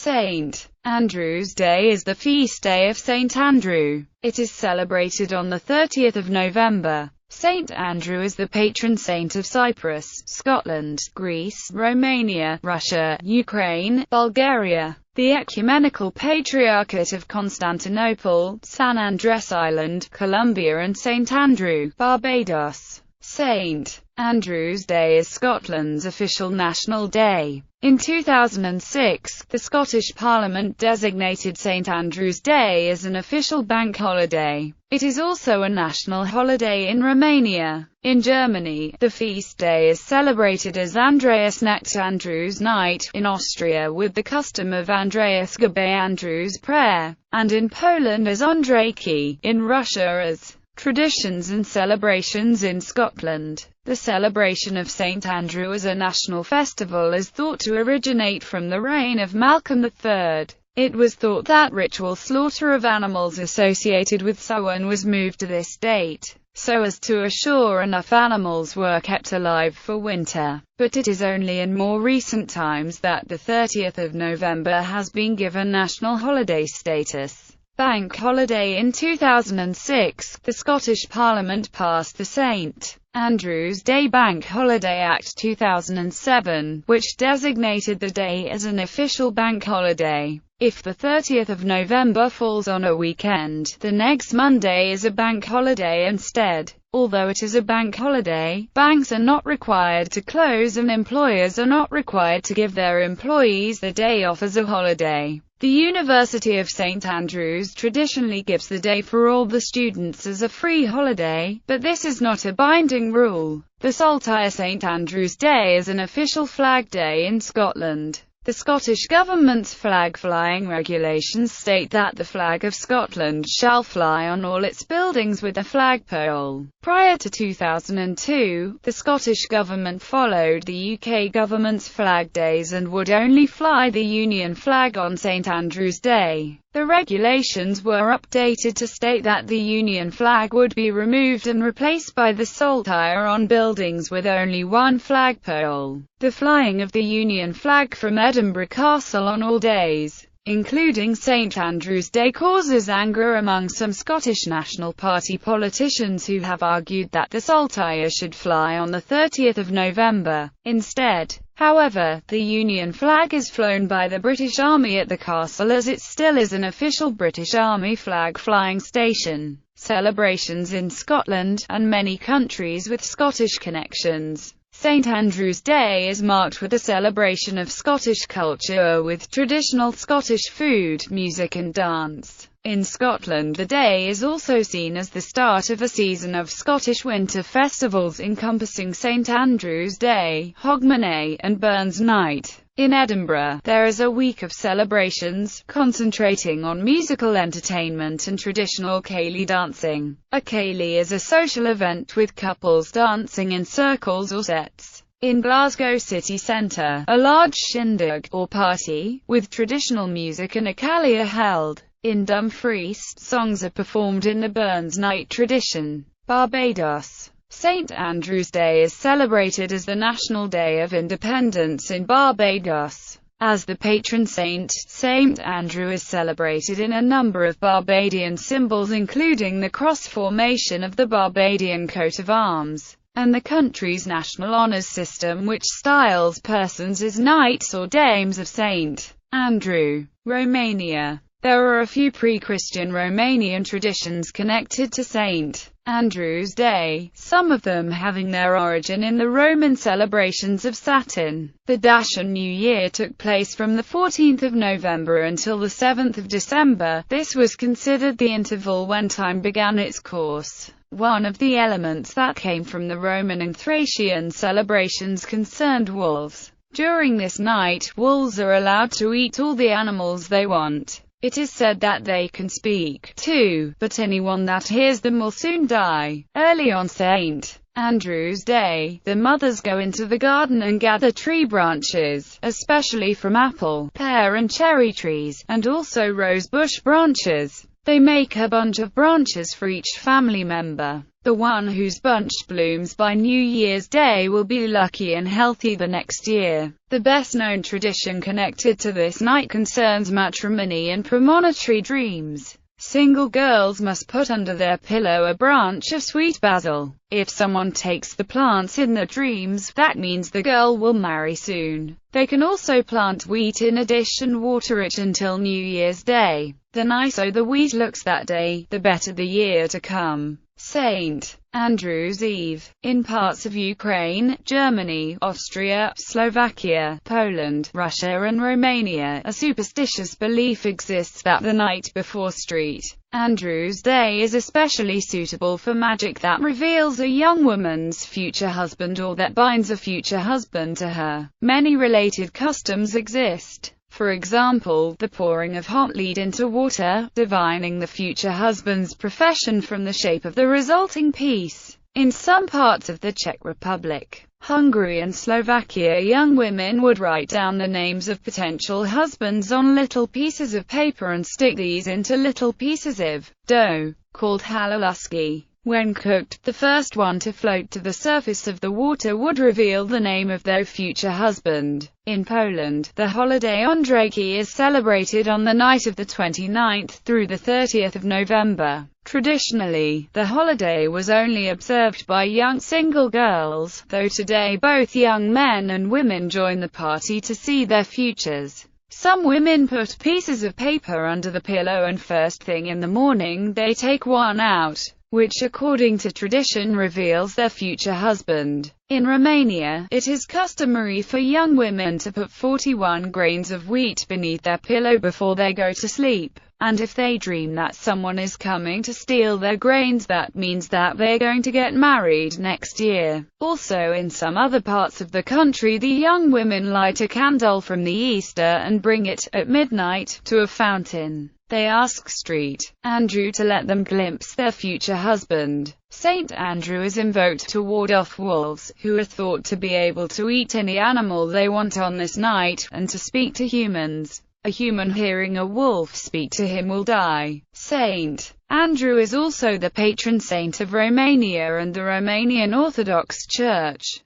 St. Andrew's Day is the feast day of St. Andrew. It is celebrated on the 30th of November. St. Andrew is the patron saint of Cyprus, Scotland, Greece, Romania, Russia, Ukraine, Bulgaria, the Ecumenical Patriarchate of Constantinople, San Andres Island, Colombia and St. Andrew, Barbados. St. Andrew's Day is Scotland's official national day. In 2006, the Scottish Parliament designated St. Andrew's Day as an official bank holiday. It is also a national holiday in Romania. In Germany, the feast day is celebrated as Andreasnacht, Andrew's Night, in Austria with the custom of Andreasgabe, Andrew's Prayer, and in Poland as Andrzejki, in Russia as Traditions and Celebrations in Scotland. The celebration of St. Andrew as a national festival is thought to originate from the reign of Malcolm III. It was thought that ritual slaughter of animals associated with Samhain was moved to this date, so as to assure enough animals were kept alive for winter. But it is only in more recent times that the 30th of November has been given national holiday status. Bank holiday. In 2006, the Scottish Parliament passed the St. Andrew's Day Bank Holiday Act 2007, which designated the day as an official bank holiday. If the 30th of November falls on a weekend, the next Monday is a bank holiday instead. Although it is a bank holiday, banks are not required to close and employers are not required to give their employees the day off as a holiday. The University of St. Andrews traditionally gives the day for all the students as a free holiday, but this is not a binding rule. The Saltire St. Andrew's Day is an official flag day in Scotland. The Scottish Government's flag flying regulations state that the flag of Scotland shall fly on all its buildings with a flagpole. Prior to 2002, the Scottish Government followed the UK Government's flag days and would only fly the Union flag on St. Andrew's Day. The regulations were updated to state that the Union flag would be removed and replaced by the Saltire on buildings with only one flagpole. The flying of the Union flag from Edinburgh Castle on all days, including St. Andrew's Day, causes anger among some Scottish National Party politicians who have argued that the Saltire should fly on the 30th of November instead. However, the Union flag is flown by the British Army at the castle as it still is an official British Army flag flying station. Celebrations in Scotland, and many countries with Scottish connections. St. Andrew's Day is marked with a celebration of Scottish culture with traditional Scottish food, music and dance. In Scotland, the day is also seen as the start of a season of Scottish winter festivals encompassing St. Andrew's Day, Hogmanay, and Burns Night. In Edinburgh, there is a week of celebrations, concentrating on musical entertainment and traditional ceilidh dancing. A ceilidh is a social event with couples dancing in circles or sets. In Glasgow city centre, a large shindig, or party, with traditional music and a cailleach held. In Dumfries, songs are performed in the Burns Night tradition. Barbados. St. Andrew's Day is celebrated as the National Day of Independence in Barbados. As the patron saint, St. Andrew is celebrated in a number of Barbadian symbols including the cross formation of the Barbadian coat of arms, and the country's national honours system which styles persons as knights or dames of St. Andrew. Romania. There are a few pre-Christian Romanian traditions connected to St. Andrew's Day, some of them having their origin in the Roman celebrations of Saturn. The Dacian New Year took place from the 14th of November until the 7th of December. This was considered the interval when time began its course. One of the elements that came from the Roman and Thracian celebrations concerned wolves. During this night, wolves are allowed to eat all the animals they want. It is said that they can speak, too, but anyone that hears them will soon die. Early on St. Andrew's Day, the mothers go into the garden and gather tree branches, especially from apple, pear and cherry trees, and also rose bush branches. They make a bunch of branches for each family member. The one whose bunch blooms by New Year's Day will be lucky and healthy the next year. The best-known tradition connected to this night concerns matrimony and premonitory dreams. Single girls must put under their pillow a branch of sweet basil. If someone takes the plants in their dreams, that means the girl will marry soon. They can also plant wheat in a dish and water it until New Year's Day. The nicer the wheat looks that day, the better the year to come. St. Andrew's Eve. In parts of Ukraine, Germany, Austria, Slovakia, Poland, Russia and Romania, a superstitious belief exists that the night before St. Andrew's Day is especially suitable for magic that reveals a young woman's future husband or that binds a future husband to her. Many related customs exist. For example, the pouring of hot lead into water, divining the future husband's profession from the shape of the resulting piece. In some parts of the Czech Republic, Hungary and Slovakia, young women would write down the names of potential husbands on little pieces of paper and stick these into little pieces of dough, called halaluski. When cooked, the first one to float to the surface of the water would reveal the name of their future husband. In Poland, the holiday Andrzejki is celebrated on the night of the 29th through the 30th of November. Traditionally, the holiday was only observed by young single girls, though today both young men and women join the party to see their futures. Some women put pieces of paper under the pillow and first thing in the morning they take one out, which according to tradition reveals their future husband. In Romania, it is customary for young women to put 41 grains of wheat beneath their pillow before they go to sleep. And if they dream that someone is coming to steal their grains, that means that they're going to get married next year. Also in some other parts of the country, the young women light a candle from the Easter and bring it, at midnight, to a fountain. They ask St. Andrew to let them glimpse their future husband. St. Andrew is invoked to ward off wolves, who are thought to be able to eat any animal they want on this night, and to speak to humans. A human hearing a wolf speak to him will die. St. Andrew is also the patron saint of Romania and the Romanian Orthodox Church.